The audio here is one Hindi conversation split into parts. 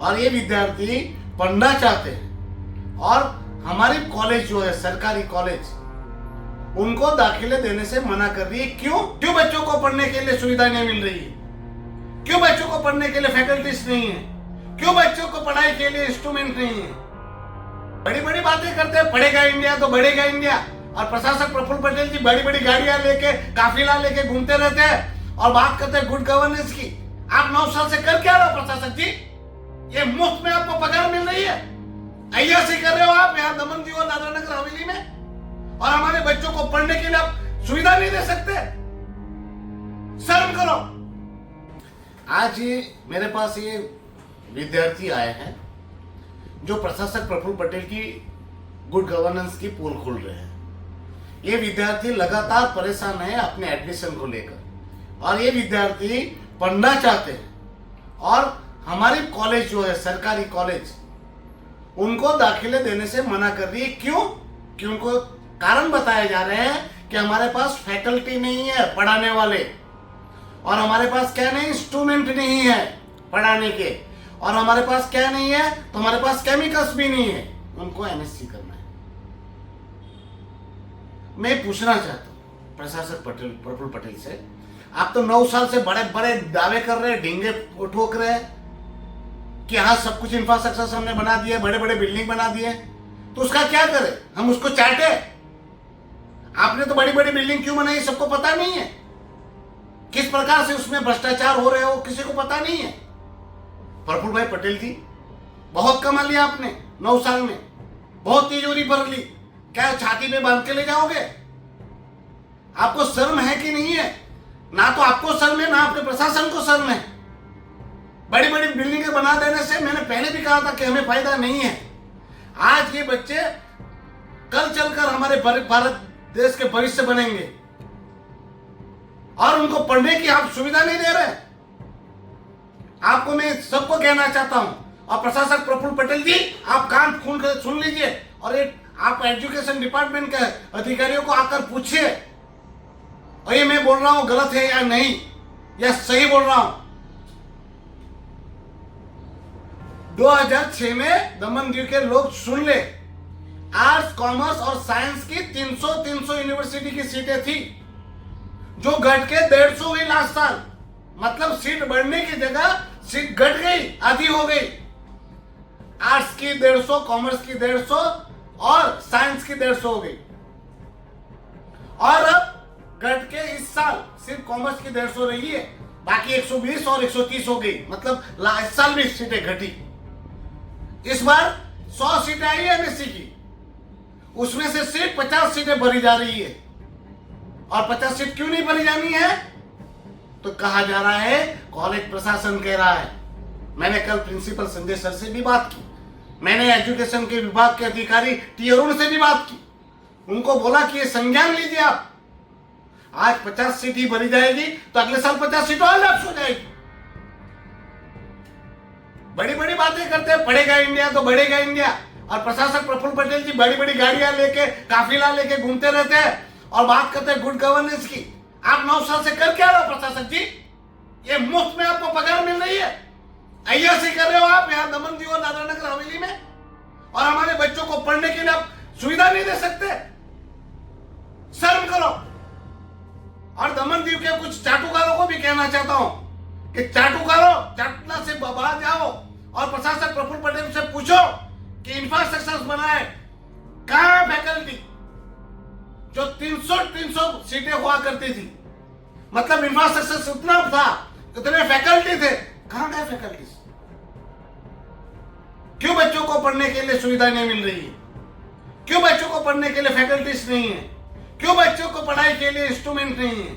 और ये विद्यार्थी पढ़ना चाहते हैं और हमारी कॉलेज जो है सरकारी कॉलेज उनको दाखिले देने से मना कर रही है। क्यों बच्चों को पढ़ने के लिए सुविधा नहीं मिल रही है? क्यों बच्चों को पढ़ने के लिए फैकल्टीज नहीं है? क्यों बच्चों को पढ़ाई के लिए इंस्ट्रूमेंट नहीं है? बड़ी बड़ी बातें करते हैं, पढ़ेगा इंडिया तो बढ़ेगा इंडिया। और प्रशासक प्रफुल्ल पटेल जी बड़ी बड़ी गाड़ियां लेके काफिला लेके घूमते रहते हैं और बात करते हैं गुड गवर्नेंस की। आप 9 साल से कर क्या रहे हो प्रशासक जी? ये मुफ्त में आपको पगार मिल रही है, ऐसी कर रहे हो आप यहाँ दमन दीव और दादरा नगर हवेली में, और हमारे बच्चों को पढ़ने के लिए आप सुविधा नहीं दे सकते। शर्म करो। आज ये मेरे पास ये विद्यार्थी आए हैं जो प्रशासक प्रफुल्ल पटेल की गुड गवर्नेंस की पोल खोल रहे हैं। ये विद्यार्थी लगातार परेशान है अपने एडमिशन को लेकर, और ये विद्यार्थी पढ़ना चाहते हैं और हमारी कॉलेज जो है सरकारी कॉलेज उनको दाखिले देने से मना कर रही है। क्यों उनको कारण बताए जा रहे हैं कि हमारे पास फैकल्टी नहीं है पढ़ाने वाले, और हमारे पास क्या नहीं, इंस्ट्रूमेंट नहीं है पढ़ाने के, और हमारे पास क्या नहीं है, तो हमारे पास केमिकल्स भी नहीं है। उनको एमएससी करना है। मैं पूछना चाहता हूं प्रशासक प्रफुल्ल पटेल से, आप तो 9 साल से बड़े बड़े दावे कर रहे हैं, ढींगे ठोक रहे हैं कि हाँ सब कुछ इंफ्रास्ट्रक्चर हमने बना दिए, बड़े बड़े बिल्डिंग बना दिए, तो उसका क्या करें? हम उसको चाटे? आपने तो बड़ी बड़ी बिल्डिंग क्यों बनाई सबको पता नहीं है। किस प्रकार से उसमें भ्रष्टाचार हो रहे हो किसी को पता नहीं है। प्रफुल्ल भाई पटेल जी बहुत कमा लिया आपने 9 साल में, बहुत तिजोरी भर ली। क्या छाती पे बांध के ले जाओगे? आपको शर्म है कि नहीं है? ना तो आपको शर्म है ना आपके प्रशासन को शर्म है। बड़ी बड़ी बिल्डिंगें बना देने से मैंने पहले भी कहा था कि हमें फायदा नहीं है। आज ये बच्चे कल चलकर हमारे भारत देश के भविष्य बनेंगे, और उनको पढ़ने की आप सुविधा नहीं दे रहे। आपको मैं सबको कहना चाहता हूं, और प्रशासक प्रफुल्ल पटेल जी आप कान खोल कर सुन लीजिए, और एक आप एजुकेशन डिपार्टमेंट के अधिकारियों को आकर पूछिए और ये मैं बोल रहा हूं गलत है या नहीं, या सही बोल रहा हूं। 2006 में दमन दीव के लोग सुन ले, आर्ट्स कॉमर्स और साइंस की 300 यूनिवर्सिटी की सीटें थी जो घट के 150 हुई लास्ट साल। मतलब सीट बढ़ने की जगह सीट घट गई, आधी हो गई। आर्ट्स की 150, कॉमर्स की 150 और साइंस की 150 हो गई, और अब घट के इस साल सिर्फ कॉमर्स की 150 रही है, बाकी 120 और 130 हो गई। मतलब इस साल भी सीटें घटी। इस बार 100 सीटें आई है एमएससी की, उसमें से सिर्फ 50 सीटें भरी जा रही है। और 50 सीट क्यों नहीं भरी जानी है? तो कहा जा रहा है कॉलेज प्रशासन कह रहा है। मैंने कल प्रिंसिपल संजय सर से भी बात की, मैंने एजुकेशन के विभाग के अधिकारी टी अरुण से भी बात की। उनको बोला कि ये संज्ञान लीजिए आप, आज 50 सीट ही भरी जाएगी तो अगले साल 50 सीट और लैप्स हो जाएगी। बड़ी बड़ी बातें करते हैं, पढ़ेगा इंडिया तो बढ़ेगा इंडिया। और प्रशासक प्रफुल्ल पटेल जी बड़ी बड़ी गाड़ियां लेके काफिला लेके घूमते रहते हैं और बात करते हैं गुड गवर्नेंस की। आप 9 साल से कर क्या रहे हो प्रशासक जी? ये मुफ्त में आपको पगार मिल रही है, ऐसी कर रहे हो आप यहाँ दमन दीव और दादरा नगर हवेली में, और हमारे बच्चों को पढ़ने के लिए आप सुविधा नहीं दे सकते। शर्म करो। और दमन दीव के कुछ चाटुकारों को भी कहना चाहता हूं कि चाटुकारों, चाटना से बाहर जाओ और प्रशासक प्रफुल्ल पटेल से पूछो कि इंफ्रास्ट्रक्चर बनाए, कहां फैकल्टी? जो 300 सीटें हुआ करती थी, मतलब इंफ्रास्ट्रक्चर उतना था, इतने फैकल्टी थे, कहां गए फैकल्टीज? क्यों बच्चों को पढ़ने के लिए सुविधा नहीं मिल रही है? क्यों बच्चों को पढ़ने के लिए फैकल्टीज नहीं है? क्यों बच्चों को पढ़ाई के लिए इंस्ट्रूमेंट नहीं है?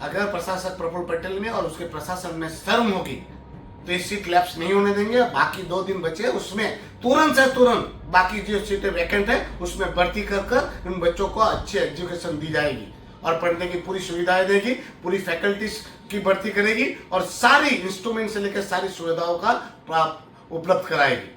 अगर प्रशासक प्रफुल्ल पटेल में और उसके प्रशासन में शर्म होगी तो इस सीट लैप्स नहीं होने देंगे। बाकी 2 दिन बचे, उसमें तुरंत से तुरंत बाकी जो सीटें वैकेंट है उसमें भर्ती कर इन बच्चों को अच्छी एजुकेशन दी जाएगी, और पढ़ने की पूरी सुविधाएं देगी, पूरी फैकल्टीज की भर्ती करेगी, और सारी इंस्ट्रूमेंट से लेकर सारी सुविधाओं का उपलब्ध कराएगी।